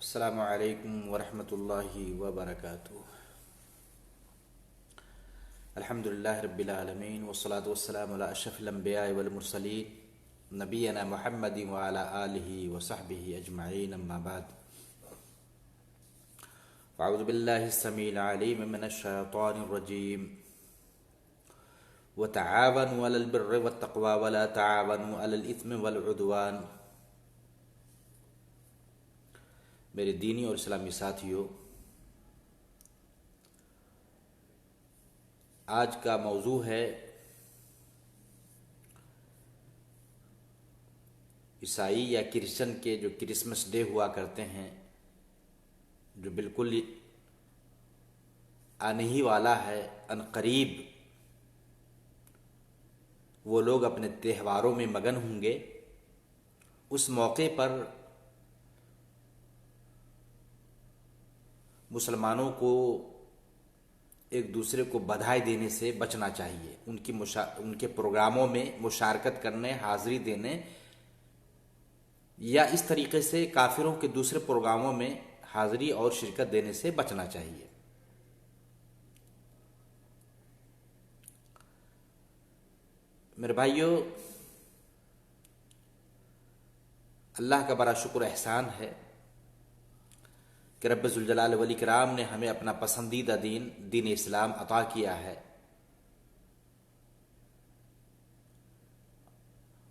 السلام علیکم ورحمۃ اللہ وبرکاتہ۔ الحمد للہ رب العالمین والصلاة والسلام علی اشرف الانبیاء والمرسلین نبینا محمد وعلی آلہ وصحبہ اجمعین، اما بعد۔ اعوذ باللہ السمیع العلیم من الشیطان الرجیم۔ وتعاونوا علی البر والتقوی ولا تعاونوا علی الاثم والعدوان۔ میرے دینی اور اسلامی ساتھیوں، آج کا موضوع ہے عیسائی یا کرسچن کے جو کرسمس ڈے ہوا کرتے ہیں، جو بالکل آنے ہی والا ہے، ان قریب وہ لوگ اپنے تہواروں میں مگن ہوں گے۔ اس موقع پر مسلمانوں کو ایک دوسرے کو بدھائی دینے سے بچنا چاہیے۔ ان کے پروگراموں میں مشارکت کرنے، حاضری دینے یا اس طریقے سے کافروں کے دوسرے پروگراموں میں حاضری اور شرکت دینے سے بچنا چاہیے۔ میرے بھائیوں، اللہ کا بڑا شکر احسان ہے کہ رب ذوالجلال والاکرام نے ہمیں اپنا پسندیدہ دین اسلام عطا کیا ہے،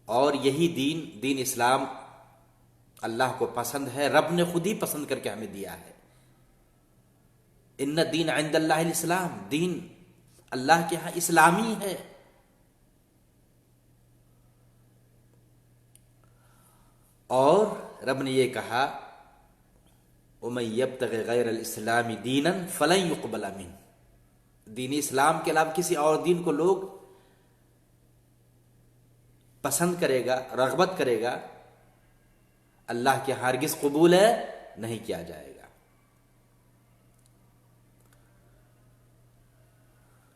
اور یہی دین اسلام اللہ کو پسند ہے۔ رب نے خود ہی پسند کر کے ہمیں دیا ہے۔ ان الدین عند اللہ الاسلام، دین اللہ کے ہاں اسلامی ہے۔ اور رب نے یہ کہا، وَمَن يَبْتَغِ غَيْرَ الْإِسْلَامِ دِينًا فَلَن يُقْبَلَ مِنْهُ۔ دین اسلام کے علاوہ کسی اور دین کو لوگ پسند کرے گا، رغبت کرے گا، اللہ کے ہرگز قبول نہیں کیا جائے گا۔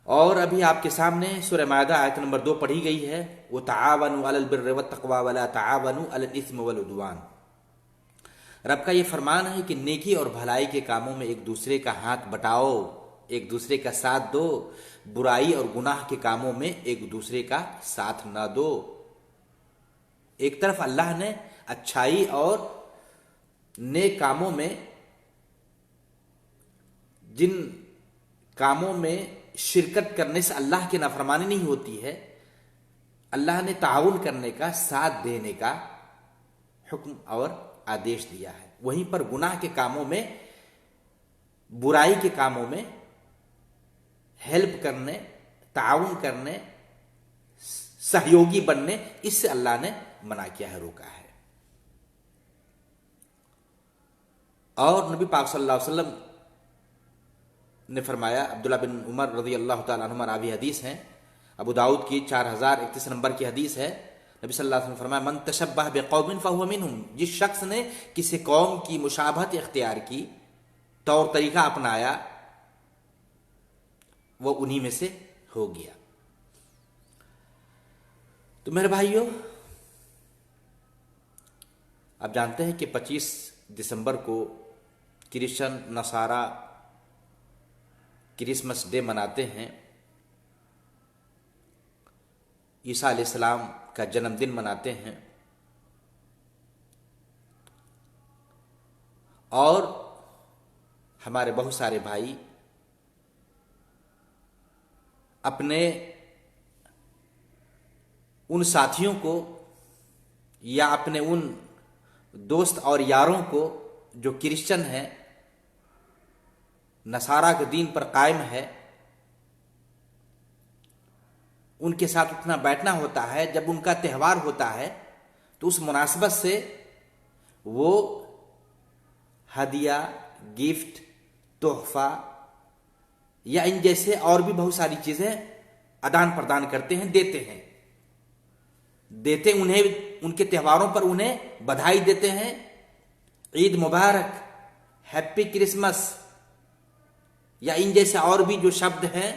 اور ابھی آپ کے سامنے سورہ مائدہ آیت نمبر 2 پڑھی گئی ہے، وَتَعَاوَنُوا عَلَى الْبِرِّ وَالتَّقْوَى وَلَا تَعَاوَنُوا عَلَى الْإِثْمِ وَالْعُدْوَانِ۔ رب کا یہ فرمان ہے کہ نیکی اور بھلائی کے کاموں میں ایک دوسرے کا ہاتھ بٹاؤ، ایک دوسرے کا ساتھ دو، برائی اور گناہ کے کاموں میں ایک دوسرے کا ساتھ نہ دو۔ ایک طرف اللہ نے اچھائی اور نیک کاموں میں، جن کاموں میں شرکت کرنے سے اللہ کی نافرمانی نہیں ہوتی ہے، اللہ نے تعاون کرنے کا، ساتھ دینے کا حکم اور آدیش دیا ہے۔ وہیں پر گناہ کے کاموں میں، برائی کے کاموں میں ہیلپ کرنے، تعاون کرنے، سہیوگی بننے، اس سے اللہ نے منع کیا ہے، روکا ہے۔ اور نبی پاک صلی اللہ علیہ وسلم نے فرمایا، عبداللہ بن عمر رضی اللہ تعالیٰ عنہما راوی حدیث ہیں، ابو داؤد کی 4031 نمبر کی حدیث ہے، نبی صلی اللہ علیہ وسلم نے فرمایا، من تشبہ بقوم فہو منہم۔ جس شخص نے کسی قوم کی مشابہت اختیار کی، طور طریقہ اپنایا، وہ انہی میں سے ہو گیا۔ تو میرے بھائیوں، آپ جانتے ہیں کہ 25 دسمبر کو کرسچن نصارہ کرسمس ڈے مناتے ہیں، عیسیٰ علیہ السلام کا جنم دن مناتے ہیں، اور ہمارے بہت سارے بھائی اپنے ان ساتھیوں کو یا اپنے ان دوست اور یاروں کو جو کرسچن ہیں، نصارہ کے دین پر قائم ہے، ان کے ساتھ اٹھنا بیٹھنا ہوتا ہے۔ جب ان کا تہوار ہوتا ہے تو اس مناسبت سے وہ ہدیہ، گفٹ، تحفہ یا ان جیسے اور بھی بہت ساری چیزیں آدان پردان کرتے ہیں، دیتے انہیں، ان کے تہواروں پر انہیں بدھائی دیتے ہیں، عید مبارک، ہیپی کرسمس یا ان جیسے اور بھی جو شبد ہیں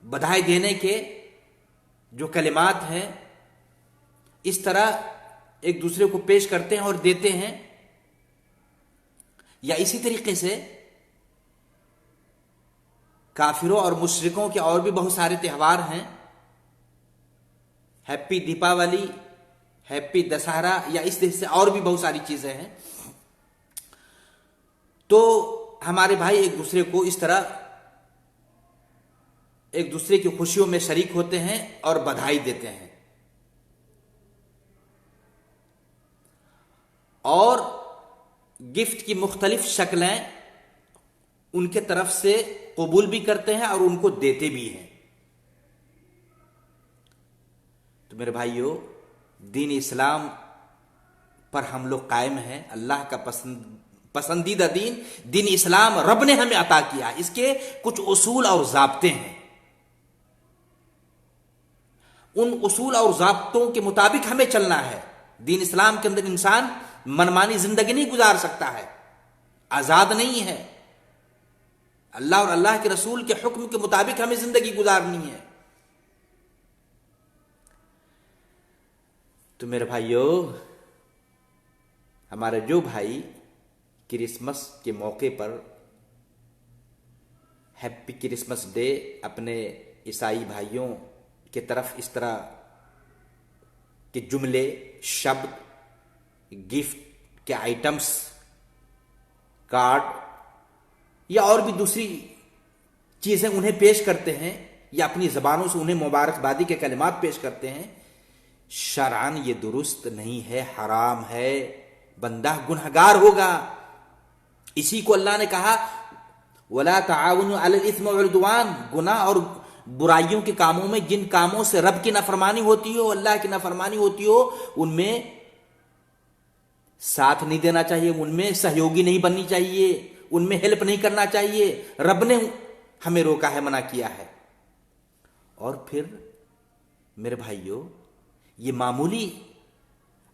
بدھائی دینے کے، جو کلمات ہیں، اس طرح ایک دوسرے کو پیش کرتے ہیں اور دیتے ہیں، یا اسی طریقے سے کافروں اور مشرکوں کے اور بھی بہت سارے تہوار ہیں، ہیپی دیپاولی، ہیپی دسہرا، یا اس طرح سے اور بھی بہت ساری چیزیں ہیں. تو ہمارے بھائی ایک دوسرے کو اس طرح ایک دوسرے کی خوشیوں میں شریک ہوتے ہیں اور بدھائی دیتے ہیں، اور گفٹ کی مختلف شکلیں ان کے طرف سے قبول بھی کرتے ہیں اور ان کو دیتے بھی ہیں. تو میرے بھائیو، دین اسلام پر ہم لوگ قائم ہیں. اللہ کا پسندیدہ دین اسلام رب نے ہمیں عطا کیا. اس کے کچھ اصول اور ضابطے ہیں. ان اصول اور ضابطوں کے مطابق ہمیں چلنا ہے. دین اسلام کے اندر انسان منمانی زندگی نہیں گزار سکتا ہے، آزاد نہیں ہے. اللہ اور اللہ کے رسول کے حکم کے مطابق ہمیں زندگی گزارنی ہے. تو میرے بھائیو، ہمارے جو بھائی کرسمس کے موقع پر ہیپی کرسمس ڈے اپنے عیسائی بھائیوں کی طرف اس طرح کے جملے، شبد، گفٹ کے آئٹمس، کارڈ یا اور بھی دوسری چیزیں انہیں پیش کرتے ہیں، یا اپنی زبانوں سے انہیں مبارکبادی کے کلمات پیش کرتے ہیں، شرعاً یہ درست نہیں ہے، حرام ہے، بندہ گنہگار ہوگا. اسی کو اللہ نے کہا وَلَا تَعَاوَنُوا عَلَى الْإِثْمِ وَالْعُدْوَانِ، گناہ اور برائیوں کے کاموں میں جن کاموں سے رب کی نافرمانی ہوتی ہو، اللہ کی نافرمانی ہوتی ہو، ان میں ساتھ نہیں دینا چاہیے، ان میں سہیوگی نہیں بننی چاہیے، ان میں ہیلپ نہیں کرنا چاہیے. رب نے ہمیں روکا ہے، منع کیا ہے. اور پھر میرے بھائیو، یہ معمولی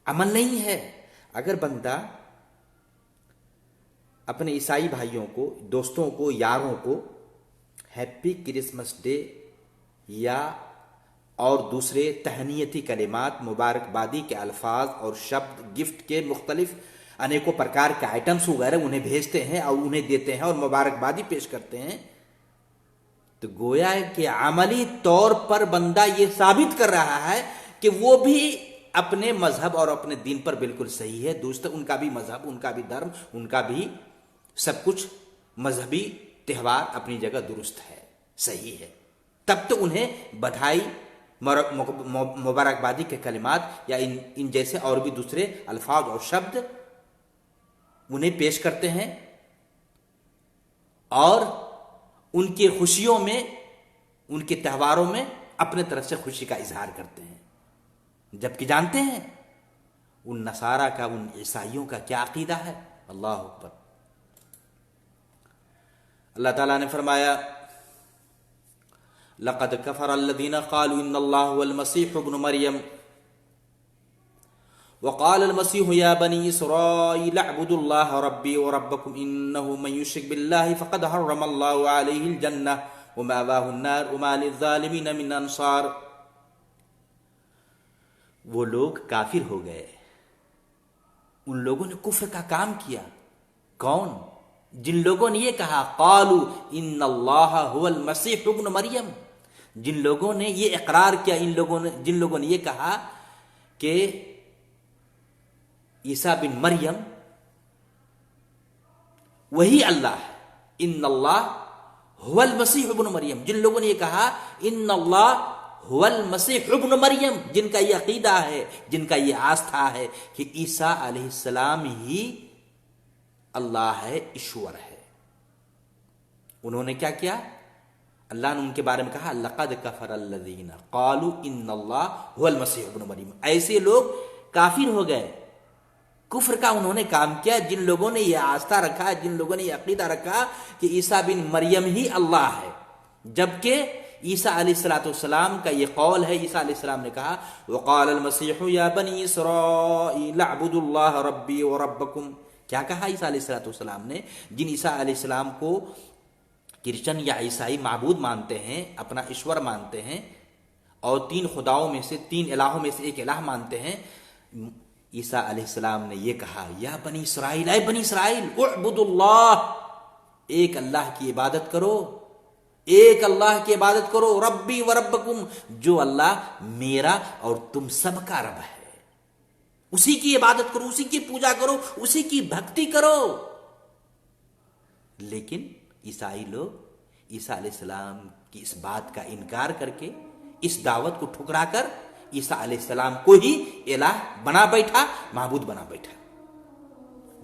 عمل نہیں ہے. اگر بندہ اپنے عیسائی بھائیوں کو، دوستوں کو، یاروں کو ہیپی کرسمس ڈے یا اور دوسرے تہنیتی کلمات، مبارکبادی کے الفاظ اور شبد، گفٹ کے مختلف انیکوں پرکار کے آئٹمس وغیرہ انہیں بھیجتے ہیں اور انہیں دیتے ہیں اور مبارکبادی پیش کرتے ہیں، تو گویا کہ عملی طور پر بندہ یہ ثابت کر رہا ہے کہ وہ بھی اپنے مذہب اور اپنے دین پر بالکل صحیح ہے. دوست، ان کا بھی مذہب، ان کا بھی دھرم، ان کا بھی سب کچھ مذہبی تہوار اپنی جگہ درست ہے، صحیح ہے. تب تو انہیں بدھائی، مبارکبادی کے کلمات یا ان جیسے اور بھی دوسرے الفاظ اور شبد انہیں پیش کرتے ہیں اور ان کی خوشیوں میں، ان کے تہواروں میں اپنے طرف سے خوشی کا اظہار کرتے ہیں. جبکہ جانتے ہیں ان نصارہ کا، ان عیسائیوں کا کیا عقیدہ ہے. اللہ اکبر. اللہ تعالیٰ نے فرمایا لقد كفر الذين قالوا ان الله هو المسيح ابن مريم وقال المسيح يا بني اسرائيل اعبدوا الله ربي وربكم انه من يشرك بالله فقد حرم الله عليه الجنة ومأواه النار وما للظالمين من انصار. وہ لوگ کافر ہو گئے، ان لوگوں نے کفر کا کام کیا. کون؟ جن لوگوں نے یہ کہا قالوا ان اللہ هو المسیح ابن مریم، جن لوگوں نے یہ اقرار کیا، جن لوگوں نے یہ کہا کہ عیسیٰ بن مریم وہی اللہ ہے. ان اللہ هو المسیح ابن مریم، جن لوگوں نے یہ کہا ان اللہ هو المسیح ابن مریم، جن کا یہ عقیدہ ہے، جن کا یہ آستھا ہے کہ عیسیٰ علیہ السلام ہی اللہ ہے، ایشور ہے. انہوں نے کیا کیا؟ اللہ نے ان کے بارے میں کہا لقد کفر الذین قالوا ان اللہ هو المسیح ابن مریم. ایسے لوگ کافر ہو گئے، کفر کا انہوں نے کام کیا جن لوگوں نے یہ آستھا رکھا، جن لوگوں نے یہ عقیدہ رکھا کہ عیسیٰ بن مریم ہی اللہ ہے. جبکہ عیسیٰ علیہ السلام کا یہ قول ہے، عیسیٰ علیہ السلام نے کہا وقال المسیح یا بنی اسرائیل اعبدوا اللہ ربی وربکم. کیا کہا عیسیٰ علیہ السلام نے؟ جن عیسیٰ علیہ السلام کو کرسچن یا عیسائی معبود مانتے ہیں، اپنا ایشور مانتے ہیں، اور تین خداؤں میں سے، تین الہوں میں سے ایک الہ مانتے ہیں، عیسیٰ علیہ السلام نے یہ کہا یا بنی اسرائیل، اے بنی اسرائیل، اعبدوا اللہ، ایک اللہ کی عبادت کرو، ایک اللہ کی عبادت کرو، ربی و ربکم، جو اللہ میرا اور تم سب کا رب ہے، اسی کی عبادت کرو، اسی کی پوجا کرو، اسی کی بھکتی کرو۔ لیکن عیسائی لوگ عیسیٰ علیہ السلام کی اس بات کا انکار کر کے، اس دعوت کو ٹھکرا کر عیسیٰ علیہ السلام کو ہی الہ بنا بیٹھا، معبود بنا بیٹھا۔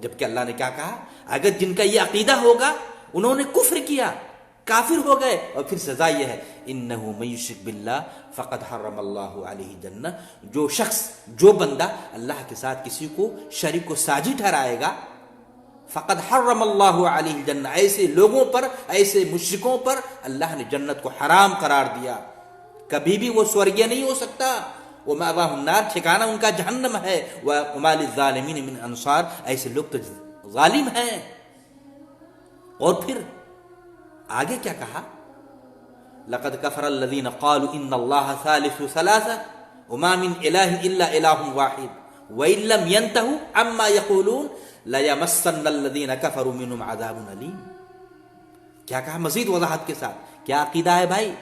جبکہ اللہ نے کیا کہا؟ اگر جن کا یہ عقیدہ ہوگا، انہوں نے کفر کیا، کافر ہو گئے، اور پھر سزا یہ ہے انہ من یشرک باللہ فقد حرم اللہ علیہ جنہ، جو شخص، جو بندہ اللہ کے ساتھ کسی کو شریک و ساجی ٹھہرائے گا، فقد حرم اللہ علیہ الجنہ، ایسے لوگوں پر، ایسے مشرکوں پر اللہ نے جنت کو حرام قرار دیا، کبھی بھی وہ سورگیہ نہیں ہو سکتا، ومأواہ النار، ٹھکانہ ان کا جہنم ہے، وما للظالمین من انصار، ایسے لوگ تو ظالم ہیں۔ اور پھر آگے کیا کہا؟ لقد کفر الذین قالوا ان اللہ ثالث ثلاثہ وما من الہ الا الہ واحد وان لم ينتهوا عما يقولون لَيَمَسَّنَّ الَّذِينَ كَفَرُوا مِنْهُمْ عَذَابٌ أَلِيمٌ۔ کیا کہا مزید وضاحت کے ساتھ؟ کیا عقیدہ ہے بھائی؟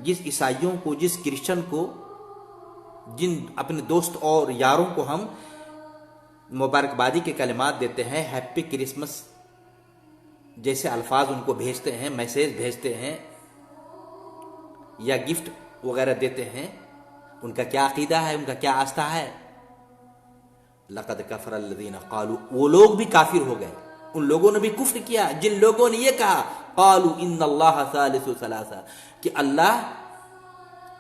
جس عیسائیوں کو، جس کرسچن کو، جن اپنے دوست اور یاروں کو ہم مبارکبادی کے کلمات دیتے ہیں، ہیپی کرسمس جیسے الفاظ ان کو بھیجتے ہیں، میسیج بھیجتے ہیں یا گفٹ وغیرہ دیتے ہیں، ان کا کیا عقیدہ ہے، ان کا کیا آستھا ہے؟ لقد کفر الذین قالوا، وہ لوگ بھی کافر ہو گئے، ان لوگوں نے بھی کفر کیا جن لوگوں نے یہ کہا قالوا ان اللہ ثالث ثلاثہ، کہ اللہ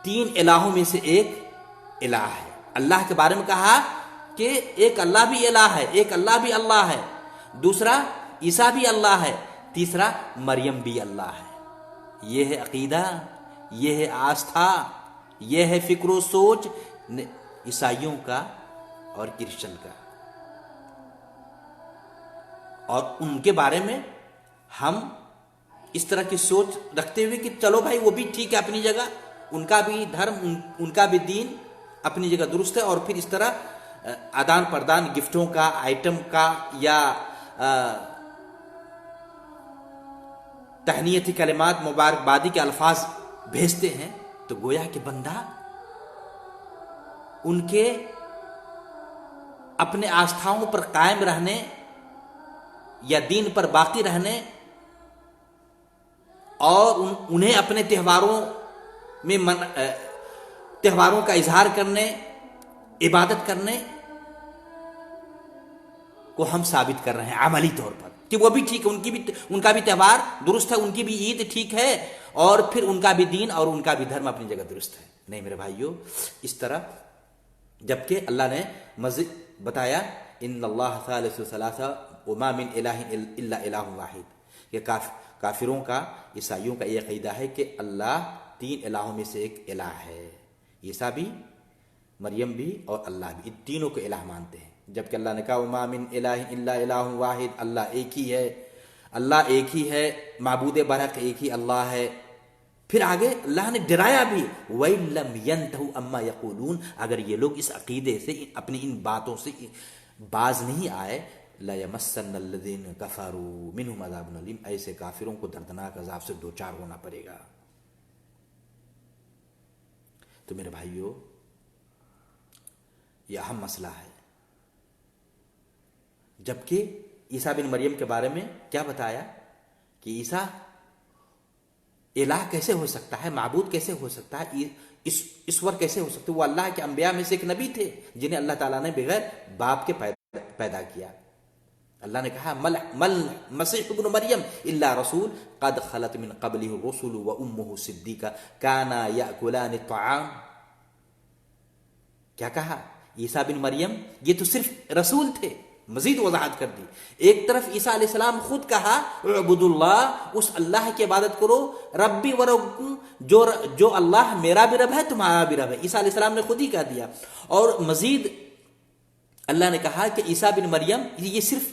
تین الہوں میں سے ایک الہ ہے۔ اللہ کے بارے میں کہا کہ ایک اللہ بھی الہ ہے، ایک اللہ بھی اللہ ہے، دوسرا عیسیٰ بھی اللہ ہے، تیسرا مریم بھی اللہ ہے۔ یہ ہے عقیدہ، یہ ہے آستھا، یہ ہے فکر و سوچ عیسائیوں کا اور کرسچن کا۔ اور ان کے بارے میں ہم اس طرح کی سوچ رکھتے ہوئے کہ چلو بھائی وہ بھی ٹھیک ہے اپنی جگہ، ان کا بھی دھرم، ان کا بھی دین اپنی جگہ درست ہے، اور پھر اس طرح آدان پردان گفٹوں کا، آئٹم کا، یا تہنیتی کلمات، مبارکبادی کے الفاظ بھیجتے ہیں، تو گویا کہ بندہ ان کے اپنے آستھاؤں پر قائم رہنے یا دین پر باقی رہنے اور انہیں اپنے تہواروں میں تہواروں کا اظہار کرنے، عبادت کرنے کو ہم ثابت کر رہے ہیں عملی طور پر کہ وہ بھی ٹھیک ہے، ان کا بھی تہوار درست ہے، ان کی بھی عید ٹھیک ہے، اور پھر ان کا بھی دین اور ان کا بھی دھرم اپنی جگہ درست ہے۔ نہیں میرے بھائیوں، اس طرح جبکہ اللہ نے مزید بتایا ان اللہ ثالث ثلاثہ وما من الہ الا الہ واحد، کہ کافروں کا، عیسائیوں کا یہ عقیدہ ہے کہ اللہ تین الہوں میں سے ایک الہ ہے، عیسیٰ بھی، مریم بھی اور اللہ بھی، ان تینوں کو الہ مانتے ہیں۔ جبکہ اللہ نے کہا وما من الہ الا الہ واحد، اللہ ایک ہی ہے، اللہ ایک ہی ہے، معبود برحق ایک ہی اللہ ہے۔ پھر آگے اللہ نے ڈرایا بھی وَإِن لَّمْ يَنْتَهُوا أَمَّا يَقُولُونَ، اگر یہ لوگ اس عقیدے سے، اپنی ان باتوں سے باز نہیں آئے، لَيَمَسَّنَّ الَّذِينَ كَفَرُوا مِنْهُمْ عَذَابٌ أَلِيمٌ، ایسے کافروں کو دردناک عذاب سے دوچار ہونا پڑے گا۔ تو میرے بھائیوں، یہ اہم مسئلہ ہے۔ جبکہ عیسیٰ بن مریم کے بارے میں کیا بتایا کہ عیسیٰ الہ کیسے ہو سکتا ہے، معبود کیسے ہو سکتا ہے، اسور کیسے ہو سکتا ہے؟ وہ اللہ کے انبیاء میں سے ایک نبی تھے جنہیں اللہ تعالیٰ نے بغیر باپ کے پیدا کیا۔ اللہ نے کہا مل مسیح ابن مریم الا رسول قد خلت من قبلہ الرسل وامہ صدیقہ کانا یاکلان الطعام۔ کیا کہا؟ عیسیٰ بن مریم یہ تو صرف رسول تھے، مزید وضاحت کر دی۔ ایک طرف عیسیٰ علیہ السلام خود کہا اعبدوا اللہ، اس اللہ کی عبادت کرو، ربی و ربکم، جو اللہ میرا بھی رب ہے تمہارا بھی رب ہے، عیسیٰ علیہ السلام نے خود ہی کہہ دیا۔ اور مزید اللہ نے کہا کہ عیسیٰ بن مریم یہ صرف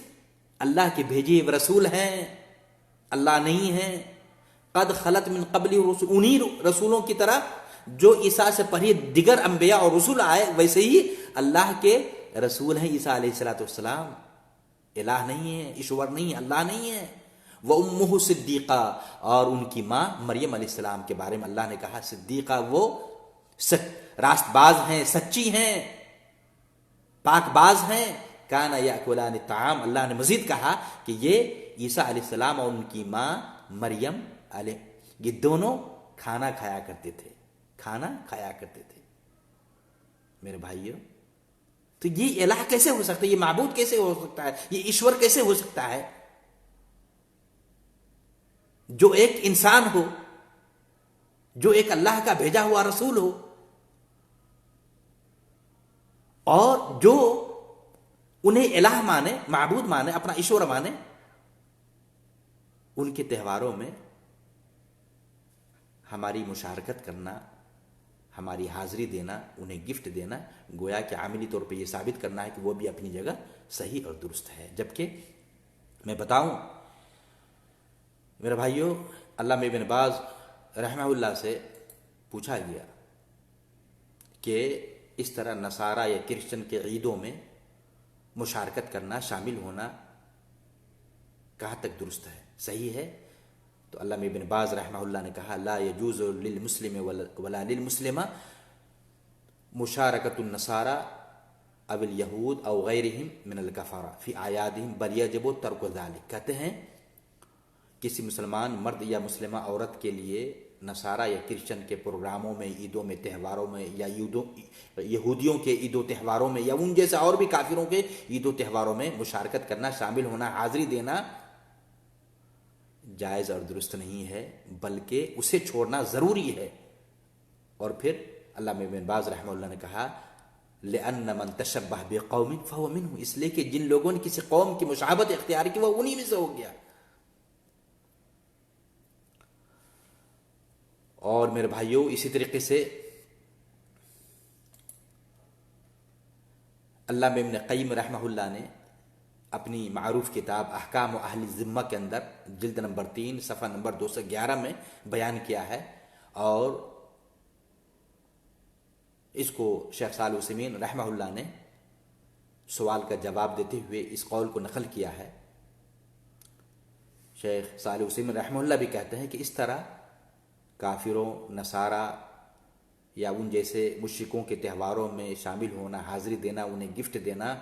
اللہ کے بھیجے ہوئے رسول ہیں، اللہ نہیں ہیں۔ قد خلت من قبل الرسل، انہی رسولوں کی طرح جو عیسیٰ سے پہلے دیگر انبیاء اور رسول آئے، ویسے ہی اللہ کے رسول ہیں عیسیٰ علیہ الصلوۃ والسلام، الہ نہیں ہے، ایشور نہیں ہے، اللہ نہیں ہے. وَأُمُّهُ صدیقہ، اور ان کی ماں مریم علیہ السلام کے بارے میں اللہ نے کہا صدیقہ، وہ راست باز ہیں، سچی ہیں، پاک باز ہیں. کانا یاکلان الطعام، اللہ نے مزید کہا کہ یہ عیسیٰ علیہ السلام اور ان کی ماں مریم علیہ، یہ دونوں کھانا کھایا کرتے تھے، کھانا کھایا کرتے تھے. میرے بھائیو، تو یہ الہ کیسے ہو سکتا ہے؟ یہ معبود کیسے ہو سکتا ہے؟ یہ ایشور کیسے ہو سکتا ہے جو ایک انسان ہو، جو ایک اللہ کا بھیجا ہوا رسول ہو، اور جو انہیں الہ مانے، معبود مانے، اپنا ایشور مانے. ان کے تہواروں میں ہماری مشارکت کرنا، ہماری حاضری دینا، انہیں گفٹ دینا، گویا کہ عملی طور پہ یہ ثابت کرنا ہے کہ وہ بھی اپنی جگہ صحیح اور درست ہے. جبکہ میں بتاؤں میرے بھائیوں، علامہ ابن باز رحمہ اللہ سے پوچھا گیا کہ اس طرح نصارہ یا کرسچن کے عیدوں میں مشارکت کرنا، شامل ہونا کہاں تک درست ہے، صحیح ہے؟ تو علامہ ابن باز رحمہ اللہ نے کہا لا یجوز للمسلم ولا للمسلمہ مشارکت النصارى او الیہود او غیرہم من الکفارہ فی اعیادہم بل یجب ترک ذلک. کہتے ہیں کسی مسلمان مرد یا مسلمہ عورت کے لیے نصارہ یا کرسچن کے پروگراموں میں، عیدوں میں، تہواروں میں، یا یہودیوں کے عید و تہواروں میں، یا ان جیسے اور بھی کافروں کے عید و تہواروں میں مشارکت کرنا، شامل ہونا، حاضری دینا جائز اور درست نہیں ہے، بلکہ اسے چھوڑنا ضروری ہے. اور پھر علامہ ابن باز رحمہ اللہ نے کہا لأن من تشبہ بقوم فهو منہ، اس لیے کہ جن لوگوں نے کسی قوم کی مشابہت اختیار کی وہ انہی میں سے ہو گیا. اور میرے بھائیوں، اسی طریقے سے علامہ ابن قیم رحمہ اللہ نے اپنی معروف کتاب احکام و اہل ذمہ کے اندر جلد نمبر 3 صفحہ نمبر 211 میں بیان کیا ہے، اور اس کو شیخ صالح عثیمین رحمہ اللہ نے سوال کا جواب دیتے ہوئے اس قول کو نقل کیا ہے. شیخ صالح عثیمین رحمہ اللہ بھی کہتے ہیں کہ اس طرح کافروں، نصارہ یا ان جیسے مشرکوں کے تہواروں میں شامل ہونا، حاضری دینا، انہیں گفٹ دینا،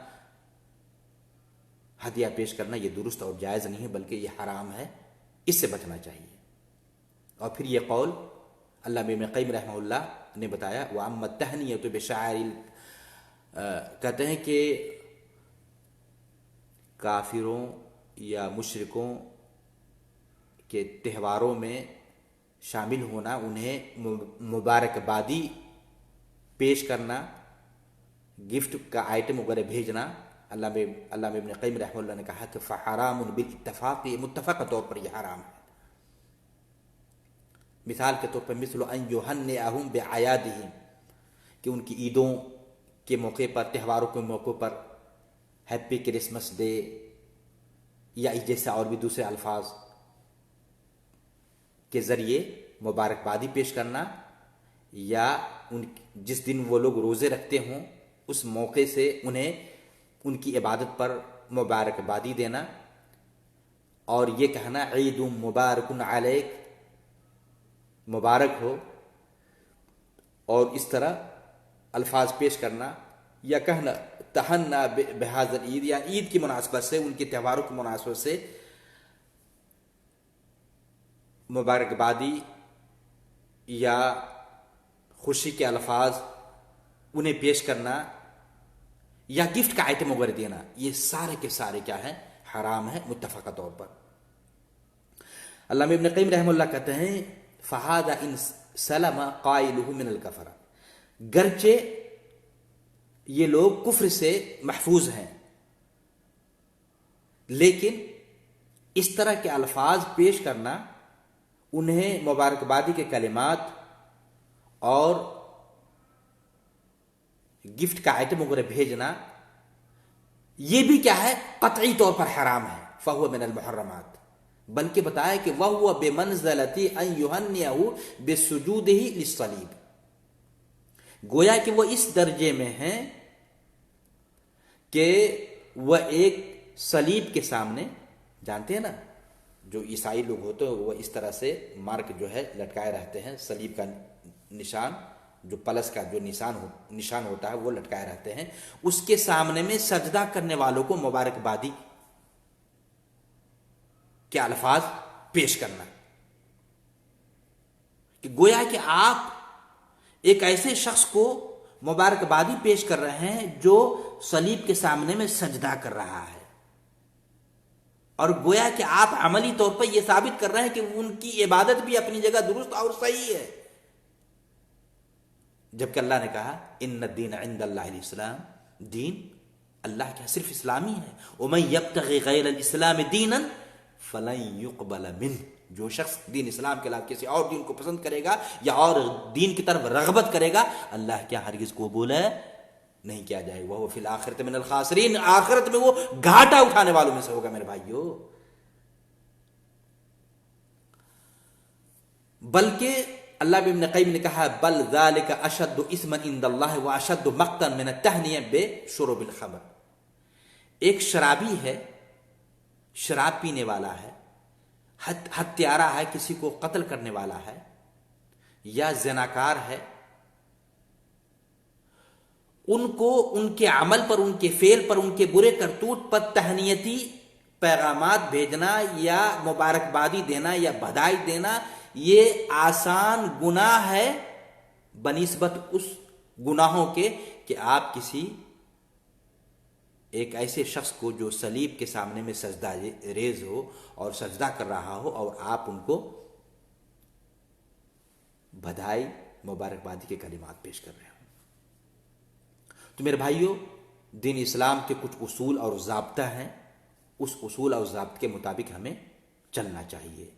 ہدیہ پیش کرنا، یہ درست اور جائز نہیں ہے، بلکہ یہ حرام ہے، اس سے بچنا چاہیے. اور پھر یہ قول علامہ ابن قیم رحمہ اللہ نے بتایا وَأَمَّا التَّهْنِيَةُ بِشَعَائِرِ، کہتے ہیں کہ کافروں یا مشرکوں کے تہواروں میں شامل ہونا، انہیں مبارکبادی پیش کرنا، گفٹ کا آئٹم وغیرہ بھیجنا، علامہ ابن قیم رحمہ اللہ نے کہا کہ فحرام بالاتفاق، یہ متفق طور پر یہ حرام ہے. مثال کے طور پر مثل ان یہنئہم بأعیادہم، کہ ان کی عیدوں کے موقع پر، تہواروں کے موقع پر ہیپی کرسمس ڈے یا اس جیسے اور بھی دوسرے الفاظ کے ذریعے مبارکبادی پیش کرنا، یا جس دن وہ لوگ روزے رکھتے ہوں اس موقع سے انہیں ان کی عبادت پر مبارکبادی دینا، اور یہ کہنا عید مبارک علیک، مبارک ہو، اور اس طرح الفاظ پیش کرنا، یا کہنا تہنا بہذا العید، یا عید کی مناسبت سے، ان کے تہواروں کی مناسبت سے مبارکبادی یا خوشی کے الفاظ انہیں پیش کرنا، یا گفٹ کا آئٹم وغیرہ دینا، یہ سارے کے سارے کیا ہیں؟ حرام ہے متفقہ طور پر. علامہ ابن قیم رحمہ اللہ کہتے ہیں فہذا ان سلم قائلہ من الکفر، گرچہ یہ لوگ کفر سے محفوظ ہیں، لیکن اس طرح کے الفاظ پیش کرنا، انہیں مبارکبادی کے کلمات اور گفٹ کا آئٹم وغیرہ بھیجنا، یہ بھی کیا ہے؟ قطعی طور پر حرام ہے. فہو من المحرمات، بلکہ بتایا کہ وہو بمنزلۃ ان یہنئہ بسجودہ للصلیب، گویا کہ وہ اس درجے میں ہیں کہ وہ ایک صلیب کے سامنے، جانتے ہیں نا جو عیسائی لوگ ہوتے ہیں وہ اس طرح سے مارک جو ہے لٹکائے رہتے ہیں، صلیب کا نشان، جو پلس کا جو نشان ہوتا ہے وہ لٹکائے رہتے ہیں، اس کے سامنے میں سجدہ کرنے والوں کو مبارکبادی کے الفاظ پیش کرنا، کہ گویا کہ آپ ایک ایسے شخص کو مبارکبادی پیش کر رہے ہیں جو صلیب کے سامنے میں سجدہ کر رہا ہے، اور گویا کہ آپ عملی طور پر یہ ثابت کر رہے ہیں کہ ان کی عبادت بھی اپنی جگہ درست اور صحیح ہے، جبکہ اللہ نے کہا ان الدین عند اللہ الاسلام، دین اللہ کے صرف اسلامی ہے، ومن یبتغی غیر الاسلام دینا فلن يقبل منه، جو شخص دین اسلام کے علاوہ کسی اور دین کو پسند کرے گا یا اور دین کی طرف رغبت کرے گا، اللہ کیا ہرگز قبول نہیں کیا جائے گا، وہ فی الآخرۃ من الخاسرین، آخرت میں وہ گھاٹا اٹھانے والوں میں سے ہوگا میرے بھائیو۔ بلکہ اللہ ابن قیم نے کہا بل ذالک اشد اثما عند اللہ واشد مقتا من التہنیہ بشرب الخمر، ایک شرابی ہے، شراب پینے والا ہے، ہتھیارہ ہے، کسی کو قتل کرنے والا ہے، یا زناکار ہے، ان کو ان کے عمل پر، ان کے فعل پر، ان کے برے کرتوت پر تہنیتی پیغامات بھیجنا یا مبارکبادی دینا یا بدائی دینا، یہ آسان گناہ ہے بنسبت اس گناہوں کے کہ آپ کسی ایک ایسے شخص کو جو صلیب کے سامنے میں سجدہ ریز ہو اور سجدہ کر رہا ہو اور آپ ان کو بدائی مبارکبادی کے کلمات پیش کر رہے ہوں۔ تو میرے بھائیوں، دین اسلام کے کچھ اصول اور ضابطہ ہیں، اس اصول اور ضابط کے مطابق ہمیں چلنا چاہیے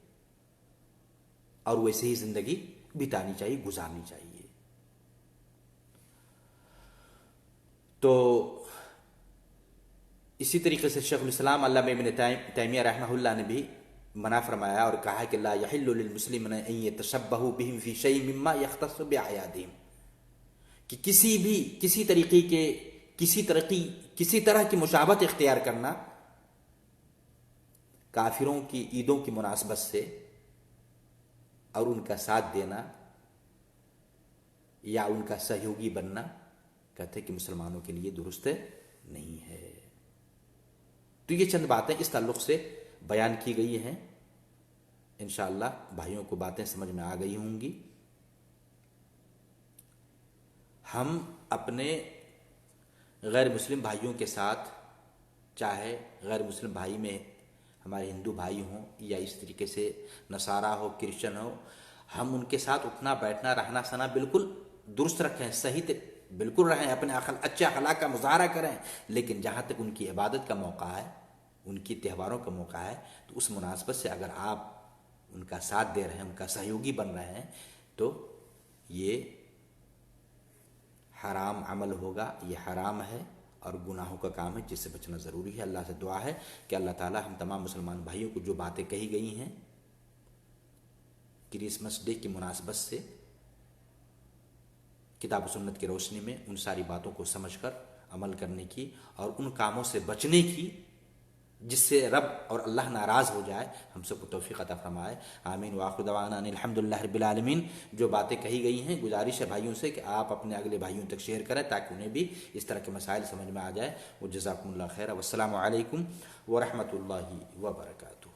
اور ویسے ہی زندگی بتانی چاہیے، گزارنی چاہیے۔ تو اسی طریقے سے شیخ الاسلام علامہ ابن تیمیہ رحمہ اللہ نے بھی منع فرمایا اور کہا کہ لا یحل للمسلمین ان یتشبہوا بہم فی شیء مما یختص باعیادہم، کہ کسی طرح کی مشابہت اختیار کرنا کافروں کی عیدوں کی مناسبت سے اور ان کا ساتھ دینا یا ان کا سہیوگی بننا، کہتے کہ مسلمانوں کے لیے درست نہیں ہے۔ تو یہ چند باتیں اس تعلق سے بیان کی گئی ہیں، انشاءاللہ بھائیوں کو باتیں سمجھ میں آ گئی ہوں گی۔ ہم اپنے غیر مسلم بھائیوں کے ساتھ، چاہے غیر مسلم بھائی میں ہمارے ہندو بھائی ہوں یا اس طریقے سے نصارہ ہو، کرسچن ہو، ہم ان کے ساتھ اٹھنا بیٹھنا رہنا سنا بالکل درست رکھیں، صحیح بالکل رہیں، اپنے اچھے اخلاق کا مظاہرہ کریں، لیکن جہاں تک ان کی عبادت کا موقع ہے، ان کی تہواروں کا موقع ہے، تو اس مناسبت سے اگر آپ ان کا ساتھ دے رہے ہیں، ان کا سہیوگی بن رہے ہیں، تو یہ حرام عمل ہوگا، یہ حرام ہے اور گناہوں کا کام ہے جس سے بچنا ضروری ہے۔ اللہ سے دعا ہے کہ اللہ تعالی ہم تمام مسلمان بھائیوں کو جو باتیں کہی گئی ہیں کرسمس ڈے کی مناسبت سے کتاب و سنت کی روشنی میں، ان ساری باتوں کو سمجھ کر عمل کرنے کی اور ان کاموں سے بچنے کی جس سے رب اور اللہ ناراض ہو جائے، ہم سب کو توفیق عطا فرمائے، آمین۔ وآخر دعوانا ان الحمدللہ رب العالمین۔ جو باتیں کہی گئی ہیں، گزارش ہے بھائیوں سے کہ آپ اپنے اگلے بھائیوں تک شیئر کریں تاکہ انہیں بھی اس طرح کے مسائل سمجھ میں آ جائے۔ وجزاکم اللہ خیر، والسلام علیکم ورحمۃ اللہ وبرکاتہ۔